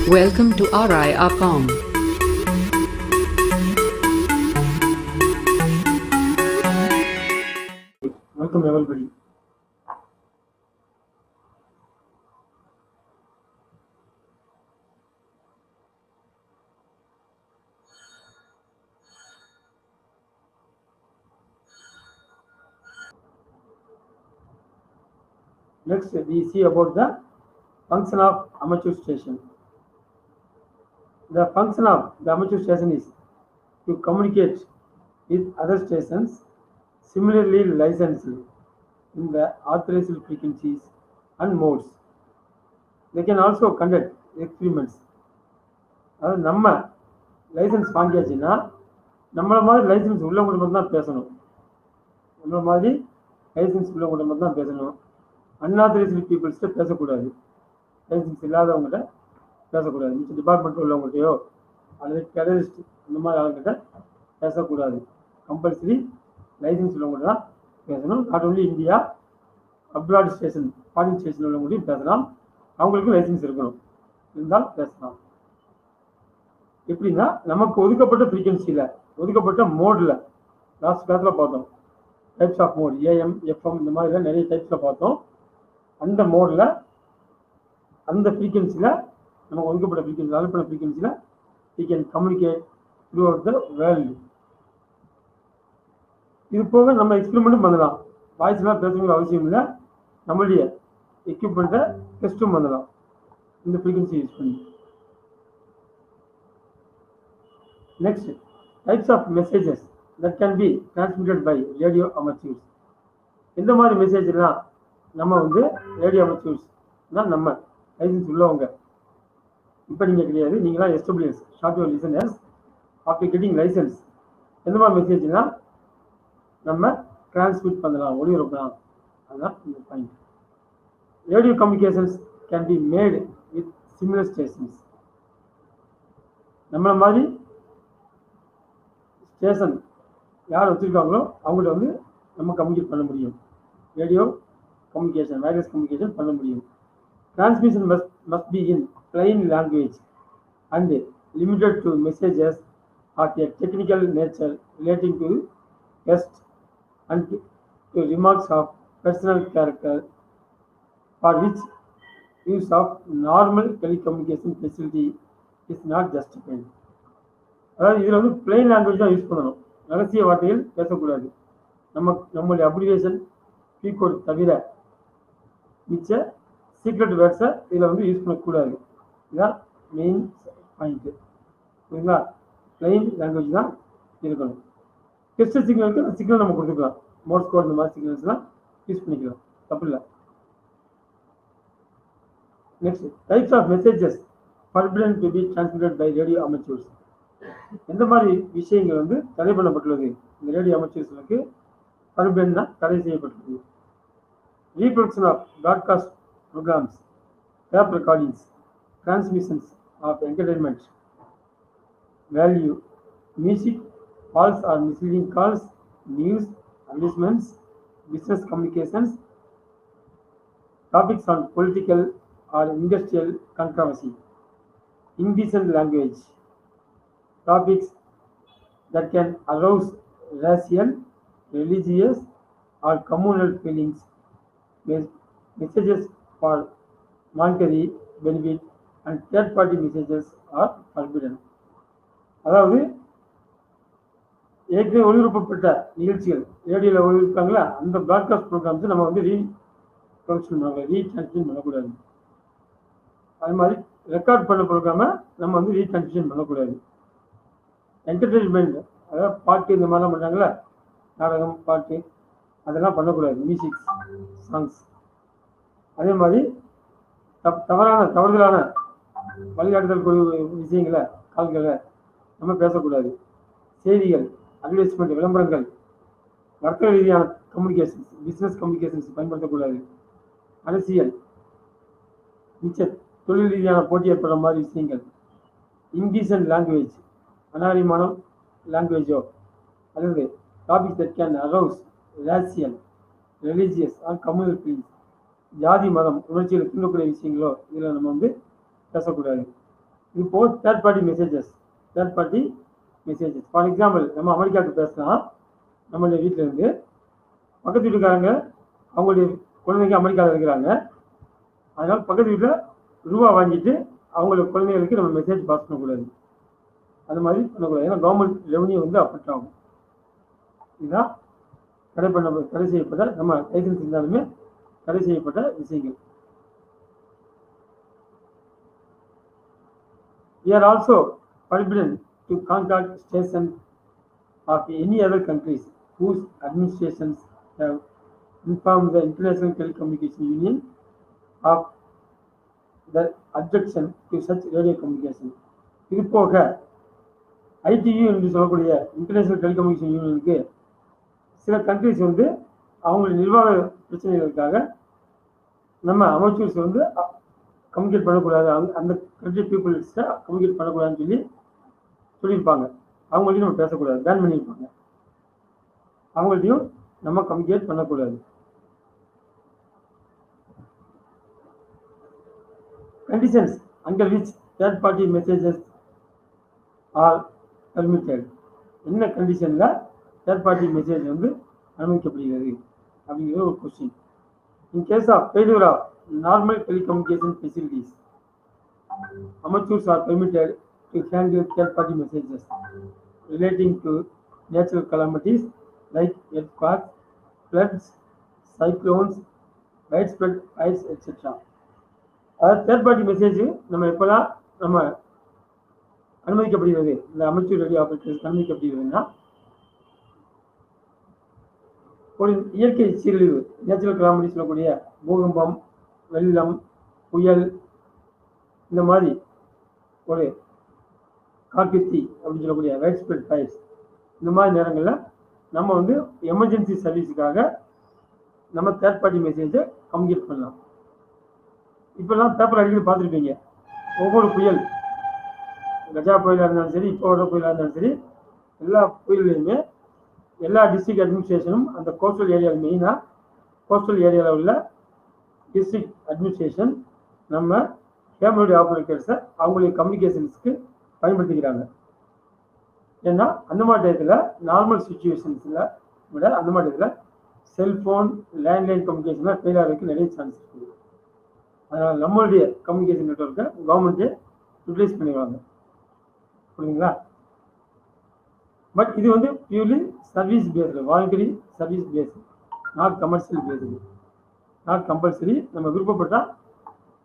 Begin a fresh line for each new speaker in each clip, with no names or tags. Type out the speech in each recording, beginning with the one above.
Welcome to RI.com.
Welcome everybody. Next, we see about the function of amateur station. The function of the amateur station is to communicate with other stations similarly licensed in the authorized frequencies and modes. They can also conduct experiments. அதாவது நம்ம licence வாங்கியாச்சுன்னா நம்மள மாதிரி licence உள்ளவங்க மட்டும் தான் பேசணும். நம்மள மாதிரி லைசன்ஸ் உள்ளவங்க மட்டும் தான் பேசணும். அன்ஆத்தரைஸ்டு பீப்புள்ஸ்கிட்ட பேசக்கூடாது. லைசன்ஸ் இல்லாதவங்ககிட்ட பேசக்கூடாது. மிச்ச டிபார்ட்மெண்ட் உள்ளவங்ககிட்டயோ அல்லது டெரரிஸ்ட் இந்த மாதிரி ஆளுங்கிட்ட பேசக்கூடாது. கம்பல்சரி லைசன்ஸ் உள்ளவங்ககிட்ட தான் பேசணும். Not only India, abroad station, foreign station உள்ளவங்களையும் பேசலாம். அவங்களுக்கும் லைசன்ஸ் இருக்கணும், இருந்தால் பேசலாம். எப்படின்னா நமக்கு ஒதுக்கப்பட்ட ஃப்ரீக்வன்சியில் ஒதுக்கப்பட்ட மோடில் லாஸ்ட் கிளாஸில் பார்த்தோம். Types of mode, AM, FM இந்த மாதிரிலாம் நிறைய டைப்ஸில் பார்த்தோம். அந்த மோடில் அந்த ஃப்ரீக்வன்சியில் நமக்கு ஒதுக்கப்பட்ட ஃப்ரீக்வன்சி அனுப்பின ஃப்ரீக்வன்சியில் we can communicate throughout the world. இது போக நம்ம எக்ஸ்பெரிமெண்ட்டும் பண்ணலாம். வாய்ஸ்லாம் பேசணுங்கிற அவசியம் இல்லை. நம்மளுடைய எக்யூப்மெண்ட்டை டெஸ்ட்டும் பண்ணலாம் இந்த ஃப்ரீக்வன்சி யூஸ் பண்ணி. Next, types of messages that can be transmitted by radio amateurs. இந்த மாதிரி மெசேஜ்லாம் நம்ம வந்து ரேடியோ அமெச்சூர்ஸ் தான் நம்ம லைசன்ஸ் உள்ளவங்க. இப்போ நீங்கள் கிடையாது, நீங்களாம் SWS short wave listeners. After getting licence எந்த மாதிரி மெசேஜ்லாம் நம்ம டிரான்ஸ்மிட் பண்ணலாம், ஒளிபரப்பலாம். அதுதான் இந்த point. Radio communications can be made with similar stations. நம்மளை மாதிரி ஸ்டேஷன் யார் வச்சுருக்காங்களோ அவங்கள்ட்ட வந்து நம்ம கம்யூனிகேட் பண்ண முடியும். ரேடியோ கம்யூனிகேஷன், வயர்லெஸ் கம்யூனிகேஷன் பண்ண முடியும். Transmission must be in plain language and limited to messages of a technical nature relating to test and to remarks of personal character for which use of normal telecommunication facility is not justified. அதாவது இதில் வந்து plain language தான் use பண்ணணும். ரகசிய வார்த்தைகள் பேசக்கூடாது. நம்மளுடைய application கீகோட் தவிர மிச்ச சீக்ரெட் வேர்ட்ஸை இதில் வந்து யூஸ் பண்ணக்கூடாது. இதுதான் மெயின் பாயிண்ட்டு. சரிங்களா? பிளைன் லாங்குவேஜ் தான் இருக்கணும். டெஸ்ட் சிக்னலுக்கு அந்த சிக்னல் நம்ம கொடுத்துக்கலாம். மோர்ஸ் கோட் இந்த மாதிரி சிக்னல்ஸ்லாம் யூஸ் பண்ணிக்கலாம், தப்பு இல்லை. Next, types of messages forbidden to be transmitted by radio amateurs. எந்த மாதிரி விஷயங்கள் வந்து தடை பண்ணப்பட்டுள்ளது இந்த ரேடியோ அமெச்சூர்ஸ்களுக்கு? ஃபர்பிடன்னா தடை செய்யப்பட்டுள்ளது. Reproduction of broadcast programmes, tape recordings, transmissions of entertainment value, music, false or misleading calls, news, advertisements, business communications, topics on political or industrial controversy, indecent language, topics that can arouse racial, religious or communal feelings, messages for monetary benefit and third party messages are forbidden. அதாவது ஏற்கனவே ஒளிபரப்பப்பட்ட நிகழ்ச்சிகள் ரேடியோவில் ஒளிபரப்பாங்களா, அந்த broadcast programs நம்ம வந்து reproduction பண்ணக்கூடாது, ரீட்ரான்ஸ்மிஷன் பண்ணக்கூடாது. அது மாதிரி ரெக்கார்ட் பண்ண ப்ரோக்ராமை நம்ம வந்து ரீட்ரான்ஸ்மிஷன் பண்ணக்கூடாது. என்டர்டெயின்மெண்ட், அதாவது பாட்டு இந்த மாதிரிலாம் பண்ணுறாங்களா, நாடகம், பாட்டு, அதெல்லாம் பண்ணக்கூடாது. Music, songs. அதே மாதிரி தவறுதலான வழிகாட்டுதல் விஷயங்களை, கால்களை நம்ம பேசக்கூடாது. செய்திகள், அட்வர்டைஸ்மெண்ட், விளம்பரங்கள், வர்த்தக ரீதியான கம்யூனிகேஷன்ஸ், பிஸ்னஸ் கம்யூனிகேஷன்ஸ் பயன்படுத்தக்கூடாது. அரசியல், மிச்ச தொழில் ரீதியான போட்டி ஏற்படுற மாதிரி விஷயங்கள். இன்டீசன்ட் லாங்குவேஜ், அனாரிமான லாங்குவேஜோ அல்லது topics that can arouse racial, religious or communal feelings, ஜாதி, மதம், உணர்ச்சிகளை தூண்டக்கூடிய விஷயங்களோ இதில் நம்ம வந்து பேசக்கூடாது. இப்போ third party messages for example நம்ம அமெரிக்காவுக்கு பேசலாம் நம்மளுடைய வீட்டில் இருந்து. பக்கத்து வீட்டுக்காரங்க அவங்களுடைய குழந்தைங்க அமெரிக்காவில் இருக்கிறாங்க. அதனால் பக்கத்து வீட்டில் ரூபா வாங்கிட்டு அவங்களோட குழந்தைகளுக்கு நம்ம மெசேஜ் பாஸ் பண்ணக்கூடாது. அது மாதிரி பண்ணக்கூடாது. ஏன்னா கவர்மெண்ட் ரெவன்யூ வந்து அஃபெக்ட் ஆகும். இதுதான் தடை செய்யப்பட்ட, நம்ம லைசன்ஸ் இருந்தாலுமே தடை செய்யப்பட்ட விஷயங்கள். We are also forbidden to contact stations of any other countries whose administrations have informed the International Telecommunication Union of their objection to such radio communication. இது போக ITU என்று சொல்லக்கூடிய இன்டர்நேஷனல் டெலிகம்யூனிகேஷன் யூனியனுக்கு சில கண்ட்ரிஸ் வந்து அவங்களுடைய நிர்வாக பிரச்சனைகளுக்காக நம்ம அமைச்சர்ஸ் வந்து கம்யூனிகேட் பண்ணக்கூடாது, அந்த கண்ட்ரி பீப்புள்ஸை கம்யூனிகேட் பண்ணக்கூடாதுன்னு சொல்லியிருப்பாங்க. அவங்கள்ட்டையும் நம்ம பேசக்கூடாது, பேன் பண்ணியிருப்பாங்க. அவங்கள்ட்டையும் நம்ம கம்யூனிகேட் பண்ணக்கூடாது. Conditions under which third party messages are permitted. என்ன கண்டிஷனில் தேர்ட் பார்ட்டி மெசேஜ் வந்து அனுமதிக்கப்படுகிறது அப்படிங்கிற ஒரு question. In case of failure of normal telecommunication facilities, amateurs are permitted to handle third party messages relating to natural calamities like earthquakes, floods, cyclones, widespread fires, etc. அதாவது third party message நம்ம எப்போதான் நம்ம அனுமதிக்கப்படுகிறது, இந்த அமைச்சர் radio operators அனுமதிக்கப்படுகிறதுனா, ஒரு இயற்கை சீரழிவு, natural Calamity சொல்லக்கூடிய பூகம்பம், வெள்ளம், புயல், இந்த மாதிரி ஒரு காட்டுத்தீ அப்படின்னு சொல்லக்கூடிய வைட் ஸ்ப்ரெட் ஃபயர்ஸ், இந்த மாதிரி நேரங்களில் நம்ம வந்து எமர்ஜென்சி சர்வீஸுக்காக நம்ம தேர்ட் பார்ட்டி மெசேஜை கம்யூனிகேட் பண்ணலாம். இப்போல்லாம் பேப்பர் அடிக்கடி பார்த்துருப்பீங்க, ஒவ்வொரு புயல், கஜா புயலாக இருந்தாலும் சரி, இப்போ வர புயலாக இருந்தாலும் சரி, எல்லா புயல்லையுமே எல்லா டிஸ்ட்ரிக்ட் அட்மினிஸ்ட்ரேஷனும் அந்த கோஸ்டல் ஏரியாவில், மெயினாக கோஸ்டல் ஏரியாவில் உள்ள டிஸ்ட்ரிக்ட் அட்மினிஸ்ட்ரேஷன் நம்ம கேமரா ஆப்ரேட்டர்ஸை அவங்களுடைய கம்யூனிகேஷன்ஸ்க்கு பயன்படுத்திக்கிறாங்க. ஏன்னா அந்த மாதிரி டயத்தில் நார்மல் சுச்சுவேஷன்ஸில் விட அந்த மாதிரி டயத்தில் செல்ஃபோன், லேண்ட்லைன் கம்யூனிகேஷன்லாம் ஃபெயில் ஆகிறதுக்கு நிறைய சான்ஸ் இருக்குது. அதனால் நம்மளுடைய கம்யூனிகேஷன் நெட்வொர்க்கை கவர்மெண்ட்டே யூட்டிலைஸ் பண்ணிடுவாங்க. புரியுதுங்களா? பட் இது வந்து purely service based, voluntary service based, not commercial based, not compulsory. நம்ம விருப்பப்பட்டால்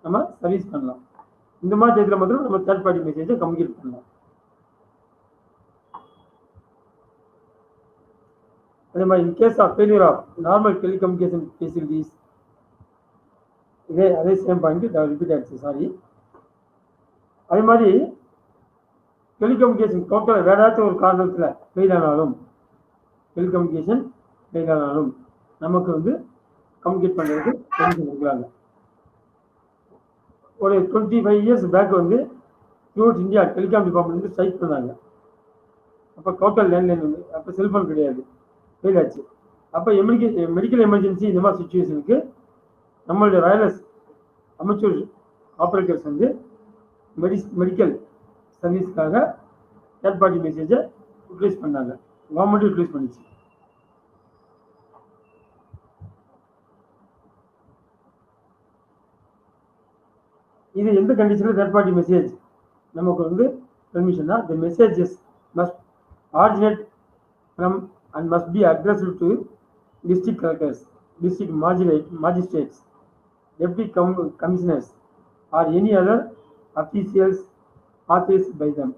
நம்ம சர்வீஸ் பண்ணலாம். இந்த மாதிரி டயத்தில் மட்டும் நம்ம தேர்ட் பார்ட்டி மெசேஜை கம்யூனிகேட் பண்ணலாம். அதே மாதிரி in case of failure of normal telecommunication facilities, அதே சேம் பாயிண்ட் ரிப்பீட் ஆயிடுச்சு, சாரி. அதே மாதிரி டெலிகம்யூனிகேஷன் டோட்டல் வேற ஏதாச்சும் ஒரு காரணத்தில் ஃபெயில் ஆனாலும், டெலிகம்யூனிகேஷன் ஃபெயில் ஆனாலும் நமக்கு வந்து கம்யூனிகேட் பண்ணுறதுக்கு பெர்மிஷன் கொடுக்குறாங்க. ஒரு 25 இயர்ஸ் பேக் வந்து த்ரூஅவுட் இந்தியா டெலிகாம் டிபார்ட்மெண்ட் வந்து ஸ்ட்ரைக் பண்ணாங்க. அப்போ டோட்டல் லேண்ட்லைன் வந்து, அப்போ செல்ஃபோன் கிடையாது, ஃபெயில் ஆச்சு. அப்போ மெடிக்கல் எமர்ஜென்சி இந்த மாதிரி சுச்சுவேஷனுக்கு நம்மளுடைய வயர்லெஸ் அமைச்சர் ஆப்ரேட்டர்ஸ் வந்து மெடிக்கல் சர்வீஸ்க்காக தேர்ட் பார்ட்டி மெசேஜை யூட்டிலைஸ் பண்ணாங்க. கவர்மெண்ட் யூட்டிலைஸ் பண்ணிச்சு. இது எந்த கண்டிஷனில் தேர்ட் பார்ட்டி மெசேஜ் நமக்கு வந்து பெர்மிஷன்னா, the messages must originate from and must be addressed to district collectors, district magistrates, deputy commissioners or any other officials authorized by them.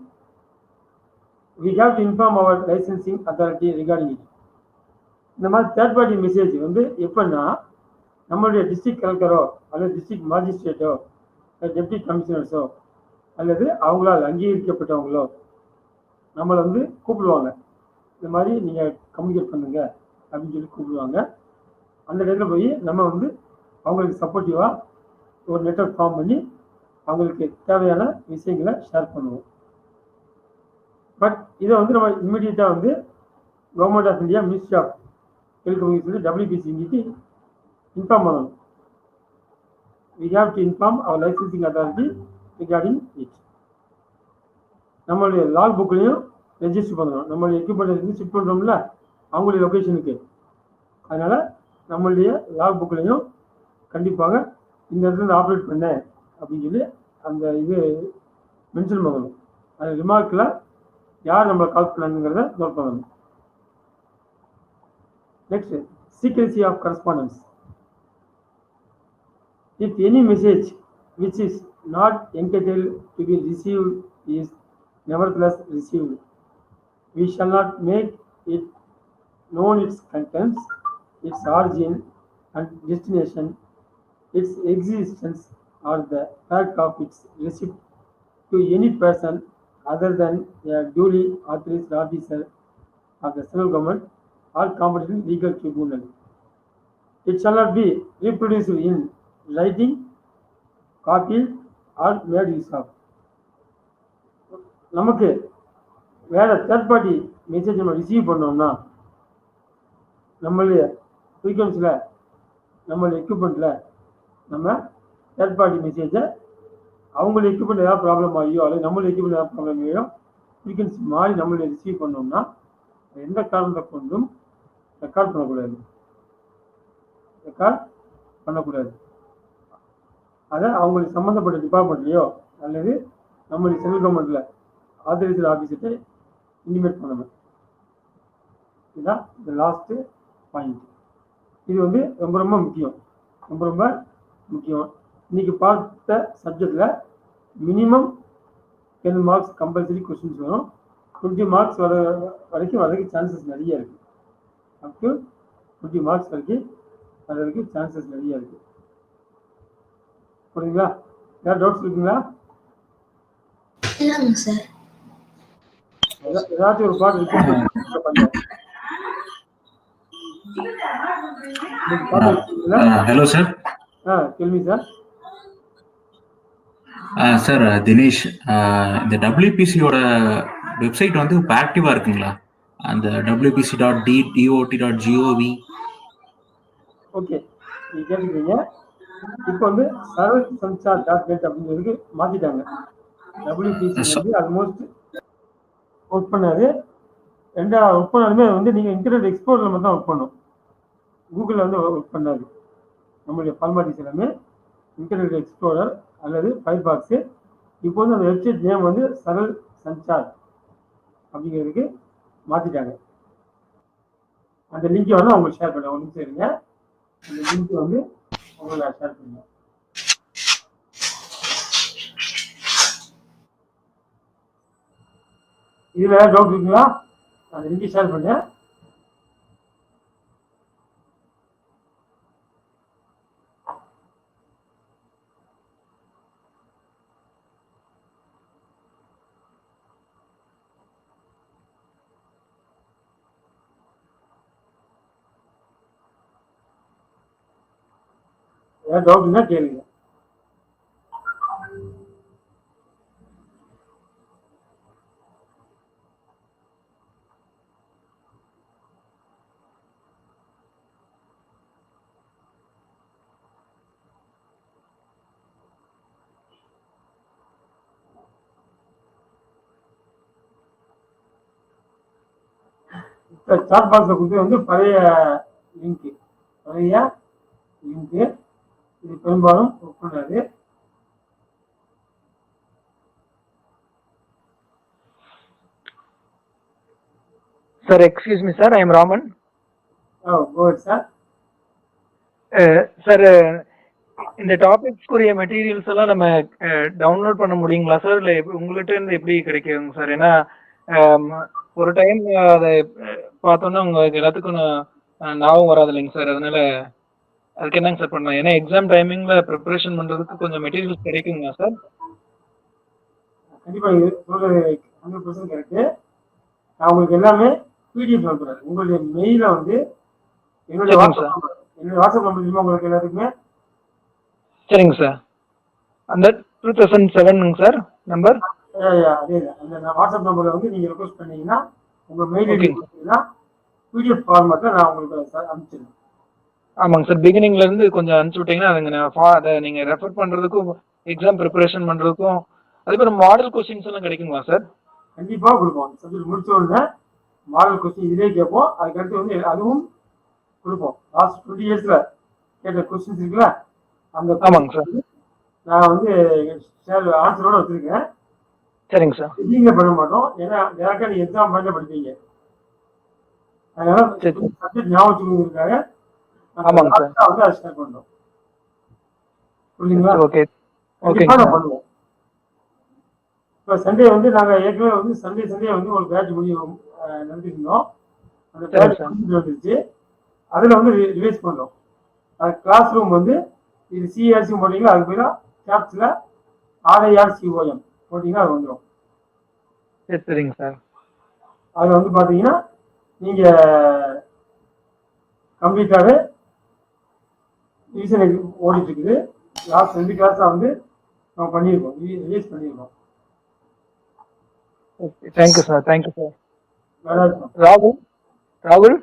We have to inform our licensing authority regarding it. இந்த மாதிரி third party message வந்து எப்பன்னா, நம்மளுடைய district கலெக்டரோ அல்லது district மாஜிஸ்ட்ரேட்டோ deputy கமிஷனர்ஸோ அல்லது அவங்களால் அங்கீகரிக்கப்பட்டவங்களோ நம்மளை வந்து கூப்பிடுவாங்க. இந்த மாதிரி நீங்கள் கம்யூனிகேட் பண்ணுங்க அப்படின்னு சொல்லி கூப்பிடுவாங்க. அந்த இடத்துல போய் நம்ம வந்து அவங்களுக்கு சப்போர்ட்டிவாக ஒரு நெட்வொர்க் ஃபார்ம் பண்ணி அவங்களுக்கு தேவையான விஷயங்களை ஷேர் பண்ணுவோம். பட் இதை வந்து நம்ம இம்மிடியட்டாக வந்து government of India ministry of telecommunication WPCக்கு இன்ஃபார்ம் பண்ணணும். We have to inform our licensing authority regarding it. நம்மளுடைய லாக் புக்லையும் ரெஜிஸ்டர் பண்ணணும். நம்மளுடைய எக்யூப்மெண்ட் ஷிஃப்ட் பண்ணுறோம்ல அவங்களுடைய லொக்கேஷனுக்கு, அதனால் நம்மளுடைய லாக் புக்லையும் கண்டிப்பாக இந்த இடத்துல ஆப்ரேட் பண்ணேன் அப்படின்னு சொல்லி அந்த இது மென்ஷன் பண்ணணும். அந்த ரிமார்க்கில் யார் நம்மளை கால் பண்ணாங்கிறத நோட் பண்ணணும். Next, secrecy of correspondence. If any message which is not entitled to be received is nevertheless received, we shall not make it known its contents, its origin and destination, its existence or the fact of its receipt to any person other than a duly authorized officer of the central government or competent legal tribunal. It shall not be reproduced in writing, copied or made use of. நமக்கு வேற third party message நம்ம receive பண்ணோம்னா நம்மளுடைய ஃப்ரீக்வன்சியில் நம்மளுடைய எக்யூப்மெண்ட்டில் நம்ம third party மெசேஜை அவங்களுடைய equipment ஏதாவது ப்ராப்ளம் ஆகியோ அல்லது நம்மளுடைய எக்யூப்மெண்ட் ஏதாவது ப்ராப்ளம் ஆகியோ ஃப்ரீக்வன்சி மாறி நம்மளுடைய ரிசீவ் பண்ணோம்னா எந்த காரணத்தை கொண்டும் ரெக்கார்ட் பண்ணக்கூடாது. அதை அவங்களுக்கு சம்மந்தப்பட்ட டிபார்ட்மெண்ட்லையோ அல்லது நம்மளுடைய சென்ட்ரல் கவர்மெண்ட்ல ஆதரைஸ்டு ஆஃபீஸர்கிட்ட இன்டிமேட் பண்ணணும். இதுதான் இந்த லாஸ்ட் பாயிண்ட். இது வந்து ரொம்ப ரொம்ப முக்கியம். இன்னைக்கு பார்த்த சப்ஜெக்ட்ல மினிமம் 10 மார்க்ஸ் கம்பல்சரி கொஸ்டின்ஸ் வரும். 20 மார்க்ஸ் வரைக்கும் சான்சஸ் நிறைய இருக்கு. அப் டு 20 மார்க்ஸ் வரைக்கும் வர்றதுக்கு சான்சஸ் நிறைய இருக்கு. புரியுங்களா? ஏதாவது டவுட்ஸ் இருக்குங்களா?
இல்லைங்க சார்.
ஏதாச்சும் ஒரு பாட்டு இருக்கு.
Hello sir.
கேள்வி சார்.
சார் தினேஷ், இந்த டபிள்யூபிசியோட வெப்சைட் வந்து இப்போ ஆக்டிவா இருக்குங்களா? அந்த wpc.dot.gov.
ஓகே, நீங்க கேட்டுக்கிறீங்க. இப்போ வந்து சரல் சஞ்சார் .net அப்படிங்கிறதுக்கு மாத்திட்டாங்க. WPC வந்து ஆல்மோஸ்ட் ஒர்க் பண்ணாது. ஒர்க் பண்ணாலுமே வந்து நீங்க இன்டர்நெட் எக்ஸ்ப்ளோரர்ல மட்டும் தான் ஒர்க் பண்ணும். கூகுளில் வந்து ஒர்க் பண்ணாது. நம்மளுடைய ஃபார்மாலிட்டிஸ் எல்லாமே இன்டர்நெட் எக்ஸ்ப்ளோரர் அல்லது ஃபயர் பாக்ஸு. இப்போ வந்து அந்த வெப்சைட் நேம் வந்து சரல் சஞ்சார் அப்படிங்கிறதுக்கு மாற்றிட்டாங்க. அந்த லிங்க் வந்து அவங்களுக்கு ஷேர் பண்ண ஒரு நிமிஷம் இருங்க. அந்த லிங்க் வந்து உங்களை ஷேர் பண்ணுங்க. இதுல டவுட் இருக்குங்களா? அந்த லிங்க் ஷேர் பண்ண. ஏதாவது டவுட்னா கேளுங்க. சாட் பாக்ஸை கொடுத்து வந்து பழைய லிங்க் இது பெரும்பாலும் ஒர்க் பண்ணாது.
Sir, excuse me, sir. I am Raman.
Oh, go ahead, sir.
Sir, இந்த டாபிக்ஸ்க்குரிய மெட்டீரியல்ஸ் எல்லாம் நம்ம டவுன்லோட் பண்ண முடியுங்களா சார்? இல்லை உங்கள்கிட்ட இருந்து எப்படி கிடைக்குங்க சார்? ஏன்னா ஒரு டைம் அதை பார்த்தோன்னா உங்களுக்கு எல்லாத்துக்கும் ஞாபகம் வராது இல்லைங்க சார். அதனால அதுக்கு என்னங்க சார் பண்ணலாம்? ஏன்னா எக்ஸாம் டைமிங்ல ப்ரிப்பரேஷன் பண்றதுக்கு கொஞ்சம் மெட்டீரியல்ஸ் கிடைக்குங்களா சார்?
கண்டிப்பா இது சொல்றது 100% கரெக்ட். நான் உங்களுக்கு எல்லாமே பிடிஎஃப் அனுப்புறேன். உங்களுடைய மெயில வந்து என்னுடைய வாட்ஸ்அப் நம்பர் உங்களுக்கு எல்லாத்துக்குமே.
சரிங்க சார். அந்த 2007ங்க சார் நம்பர்.
அதே அந்த வாட்ஸ்அப் நம்பர்ல வந்து நீங்க ரெக்வஸ்ட் பண்ணீங்கன்னா உங்க மெயில் ஐடி கொடுத்தீங்கன்னா பிடிஎஃப் ஃபார்மேட்ல நான் உங்களுக்கு அனுப்பிச்சிடுறேன்.
ஆமாங்க சார். பிகினிங்ல இருந்து கொஞ்சம் அனுப்பிச்சு விட்டீங்கன்னா அதை நீங்க ரெஃபர் பண்றதுக்கும் எக்ஸாம் ப்ரிப்பரேஷன் பண்றதுக்கும் அதே மாதிரி மாடல் கொஸ்டின்ஸ் எல்லாம் கிடைக்குங்களா சார்?
கண்டிப்பாக கொடுப்போம். சப்ஜெக்ட் முடிச்ச உடனே மாடல் கொஸ்டின் இதே கேட்போம். அதுக்கடுத்து வந்து அதுவும் கொடுப்போம். லாஸ்ட் 20 இயர்ஸ்ல கேட்ட கொஸ்டின்ஸ் இருக்குல்ல, அந்த
ஆமாங்க சார்.
நான் வந்து ஆன்சரோட வச்சிருக்கேன்.
சரிங்க சார்.
எதிங்க பண்ண மாட்டோம், ஏன்னா டேரக்டா நீங்க எக்ஸாம் பண்ண படிப்பீங்க. அதனால சப்ஜெக்ட் ஞாபகம் இருக்காங்க.
ஆமாங்க சார்.
வந்து அதை ஷேர் பண்றோம். புரியுதுங்களா?
ஓகே
கண்டிப்பா நான் பண்ணுவோம். இப்போ சண்டே வந்து நாங்க ஏற்கனவே வந்து சண்டே வந்து ஒரு பேட்ச் முடியும் நடத்திருந்தோம். அந்த பேட்ச் வந்துருச்சு. அதுல வந்து ரிவைஸ் பண்றோம். அது கிளாஸ் ரூம் வந்து இது சிஆர்சி போட்டீங்கன்னா அதுக்கு போய் கேப்ஸ்ல RIRCOM போட்டீங்கன்னா அது வந்துடும்.
சரிங்க சார்.
அதுல வந்து பாத்தீங்கன்னா நீங்க கம்ப்ளீட்டாவே ரிவிஷன் ஓடிட்டு இருக்குது. லாஸ்ட் 2 கிளாஸா வந்து நம்ம பண்ணியிருக்கோம், ரிலீஸ் பண்ணியிருக்கோம்.
Okay, thank you sir. Thank you sir.
Rahul.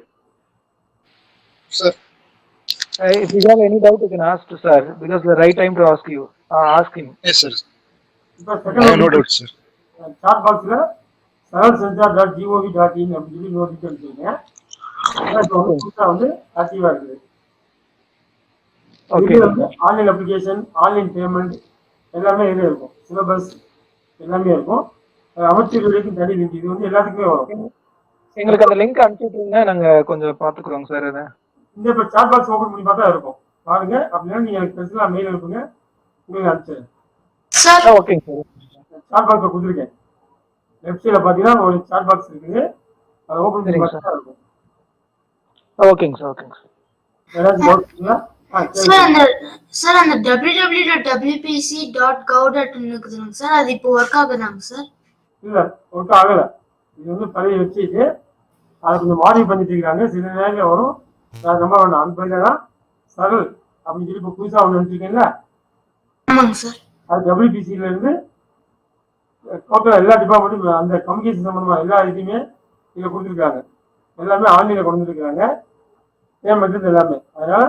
Sir.
If you have any doubt, you can ask to sir because the right time to ask you. Ask him.
Yes sir. I have no doubt sir.
Chat box la salalsensor.gov.in அப்படி சொல்லி note பண்ணிருக்கீங்க. அது வந்து ஆக்டிவா இருக்குது. Okay. Online application, online payment எல்லாமே இதுல இருக்கும். Syllabus எல்லாமே இருக்கும். அமைச்சர்களுக்கு தனி லிங்க், இது வந்து எல்லாத்துக்குமே வரும்.
எங்களுக்கு அந்த லிங்க் அனுப்பிச்சுட்டீங்கன்னா நாங்க கொஞ்சம் பாத்துக்கிறோம் சார். இதை
இந்த இப்போ சாட் பாக்ஸ் ஓபன் பண்ணி பார்த்தா இருக்கும், பாருங்க. அப்படின்னா நீங்க எனக்கு பெருசா மெயில் அனுப்புங்க, உங்களுக்கு அனுப்பிச்சிடுறேன்
சார். ஓகேங்க சார்.
சாட் பாக்ஸ் கொடுத்துருக்கேன். லெஃப்ட் சைடில் பார்த்தீங்கன்னா ஒரு சாட் பாக்ஸ் இருக்குது, அதை ஓபன் பண்ணி பார்த்தா இருக்கும்.
ஓகேங்க சார். ஓகேங்க சார்.
ஏதாச்சும் டவுட் இருக்குங்களா?
சார் அந்த www.wpc.gov.in இருக்குதுங்க சார், அது இப்போ ஒர்க் ஆகுதாங்க சார்?
இல்ல, ஒர்க் ஆகல. இது வந்து பழைய வெப்சைட், அதை கொஞ்சம் மாடிஃபை பண்ணிட்டு இருக்காங்க. சில நேரங்கள் வரும், நம்ப வேண்டாம். அது பேர் சரல் அப்படின்னு சொல்லி இப்போ புதுசா ஒன்று நினைச்சிருக்கீங்களா?
ஆமாங்க சார்.
அது WPCல இருந்து டோட்டல் எல்லா டிபார்ட்மெண்ட்டும் அந்த கம்யூனிகேஷன் சம்பந்தமா எல்லா இதுவுமே இதை கொடுத்துருக்காங்க. எல்லாமே ஆன்லைன்ல கொண்டு வந்துருக்காங்க, பேமெண்ட் எல்லாமே. அதனால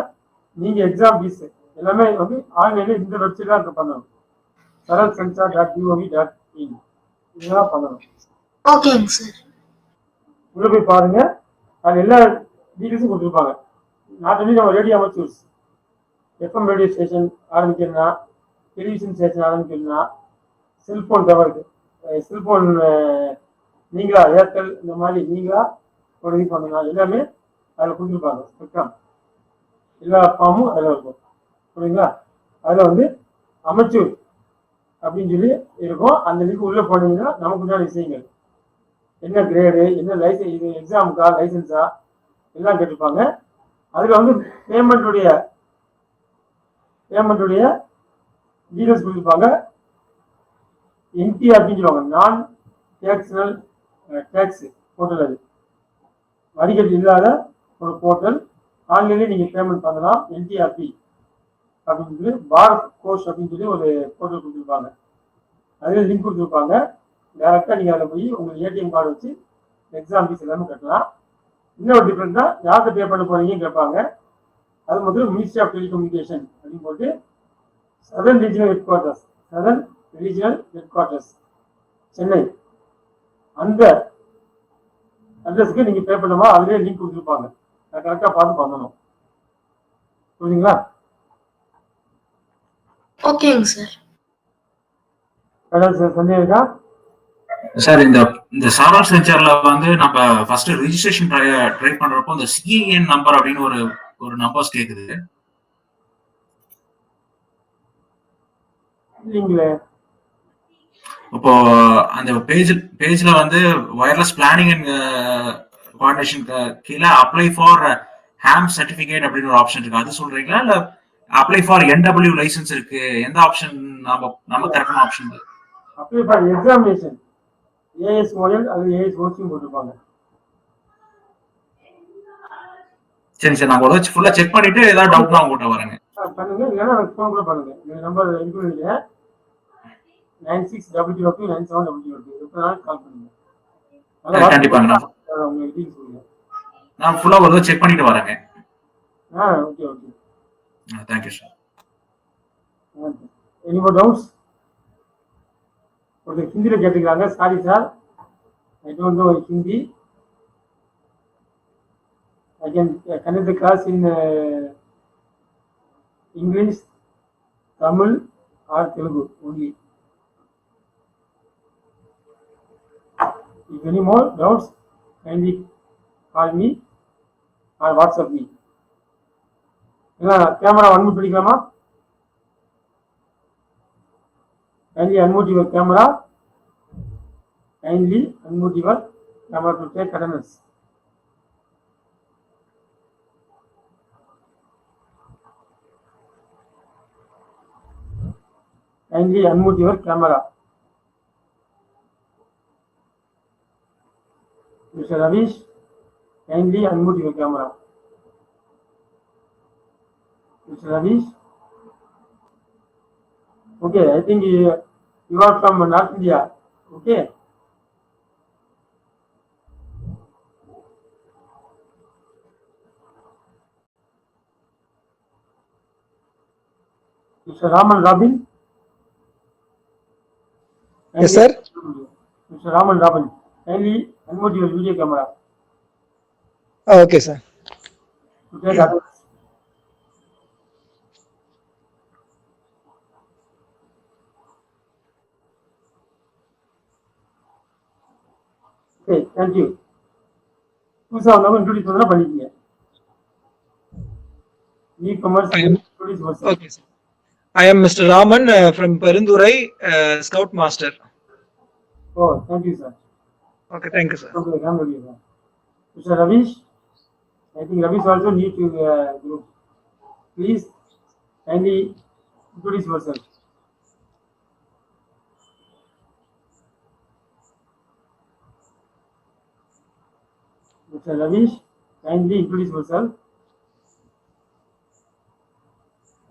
நீங்க எக்ஸாம் ஃபீஸ் எல்லாமே வந்து ஆன்லைன்ல இந்த வெப்சைட்ல தான் பண்ணணும். saralsensor.gov.in இதெல்லாம் பண்ணணும்.
ஓகேங்க சார்.
உள்ள போய் பாருங்க, அது எல்லா டீடைல்ஸும் கொடுத்துருப்பாங்க. நாட் ஒன்லி நம்ம radio amateurs, FM radio station ஆரம்பிக்கணும்னா, டெலிவிஷன் ஸ்டேஷன் ஆரம்பிக்கணும்னா, செல்போன் டவருக்கு, செல்போன் நீங்களா ஏர்டெல் இந்த மாதிரி நீங்களா ஒரு இது பண்ணணும், எல்லாமே அதில் கொடுத்துருப்பாங்க. ஸ்பெக்ட்ரம் எல்லா ஃபார்மும் அதில் இருக்கும். புரியுங்களா? அதில் வந்து அமச்சூர் அப்படின்னு சொல்லி இருக்கும். அந்த லிங்க் உள்ளே போனீங்கன்னா நமக்கு உண்டான விஷயங்கள் என்ன கிரேடு, என்ன லைசன்ஸ், இது எக்ஸாமுக்கா லைசன்ஸா எல்லாம் கேட்டிருப்பாங்க. அதில் வந்து பேமெண்ட்டுடைய டீடைல்ஸ் கொடுத்துருப்பாங்க. NT அப்படின்னு சொல்லுவாங்க, நான் டேக்ஸனல் டேக்ஸ் போர்ட்டல். அது வரிகள் இல்லாத ஒரு போர்ட்டல். ஆன்லைன்லேயே நீங்கள் பேமெண்ட் பண்ணலாம். NTRP அப்படின்னு சொல்லி பாரத் கோஷ் அப்படின்னு சொல்லி ஒரு போர்ட்டல் கொடுத்துருப்பாங்க. அதில் லிங்க் கொடுத்துருப்பாங்க. டேரெக்டாக நீங்கள் அதில் போய் உங்களுக்கு ATM கார்டு வச்சு எக்ஸாம் ஃபீஸ் எல்லாமே கட்டலாம். இன்னொரு டிஃப்ரெண்ட்னா யார்கிட்ட பே பண்ண போறீங்கன்னு கேட்பாங்க. அது முதல்ல மினிஸ்ட்ரி ஆஃப் டெலிகம்யூனிகேஷன் அப்படின்னு போட்டு southern regional head quarters Chennai, அந்த அட்ரஸுக்கு நீங்க பே பண்ணுமா, அதுலேயே லிங்க் கொடுத்துருப்பாங்க. நான் கரெக்டாக பார்த்து பண்ணணும். புரியுதுங்களா?
ஓகேங்க சார்.
ஏதாவது சந்தேகம் இருக்கா
சார்? இந்த சாரல் சென்சார்ல வந்து நம்ம ஃபர்ஸ்ட் ரெஜிஸ்ட்ரேஷன் ட்ரை பண்றப்போ இந்த CAN நம்பர் அப்படின்னு ஒரு நம்பர்ஸ் கேக்குது.
இல்லைங்களே.
இப்போ அந்த பேஜ்ல வந்து வயர்லெஸ் பிளானிங் அண்ட் கோஆர்டினேஷன் கீழே அப்ளை ஃபார் ஹாம் சர்டிபிகேட் அப்படின்னு ஒரு ஆப்ஷன் இருக்கு, அது சொல்றீங்களா? இல்ல அப்ளை ஃபார் NW லைசன்ஸ் இருக்கு, எந்த ஆப்ஷன் நம்ம கரெக்டான option?
Apply for examination ASOL அது ASOC போட்டிருப்பாங்க.
சரி சார், நான் ஒரு ஃபுல்லா செக் பண்ணிட்டு ஏதாவது டவுட்னா உங்ககிட்ட வரேங்க.
பண்ணுங்க, இல்லைன்னா எனக்கு ஃபோன் கூட பண்ணுங்க. இந்த நம்பர் இருக்கு நினைக்கிறேன், 9600297002. எப்பனாலும் கால் பண்ணுங்க.
கண்டிப்பாங்க, நான் ஃபுல்லா ஒரு செக் பண்ணிட்டு வரேங்க.
Okay okay.
Thank you sir.
Any more doubts? ஒருத்தர் ஹிந்தியில் கேட்டுக்கிறாங்க, sorry sir I don't know Hindi. I can connect the class in English, Tamil, or Telugu only. If any more doubts, kindly call me or WhatsApp me. Camera unmute பண்ணிக்கலாமா? Kindly unmute your camera. Kindly unmute your camera to take attendance. Kindly unmute your camera. Mr. Ravish, kindly unmute your camera. Mr. Ravish. Okay, I think you are from North India. Okay. Mr. Raman Robin.
Yes, sir.
Mr. Raman Robin, kindly unmute your video camera.
Okay, sir.
To take attendance. Okay, thank you. புதுசா வந்தவங்க introduce பண்ணா பண்ணிக்கங்க. New commerce introduce yourself.
Okay, sir. I am Mr. Raman from Perundurai, Scout Master.
Oh, thank you, sir.
Okay, thank you, sir.
Okay, come with you, sir. Mr. Ravish, I think Ravish also new to group. Please kindly introduce yourself. Mr. Ravish, kindly introduce yourself.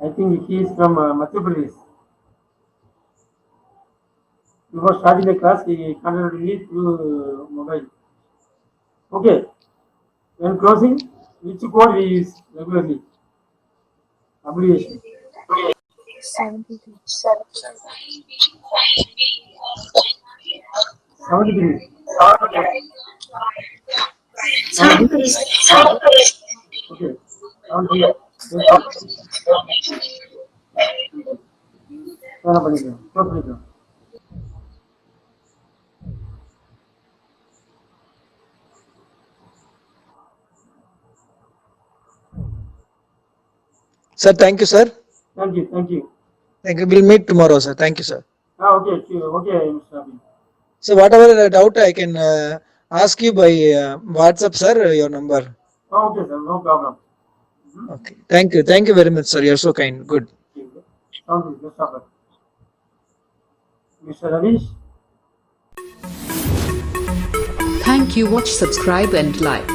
I think he is from Madhya Pradesh. Before starting the class, he contacted me through mobile. Okay. When closing, which code we use regularly? Abbreviation.
73.
73.
73.
Okay. 73. என்ன பண்ணிக்கலாம்? Close பண்ணிக்கலாம்.
Sir, thank you, sir.
Thank you. Thank you.
Thank you. We'll meet tomorrow, sir. Thank you, sir.
Okay. Okay, Mr. Abhi.
So whatever doubt I can ask you by WhatsApp, sir, your number.
Okay, sir. No problem.
Okay. Thank you. Thank you very much, sir. You're so kind. Good.
Sound good. Let's stop it. Mr. Ravish.
Thank you. Watch, subscribe and like.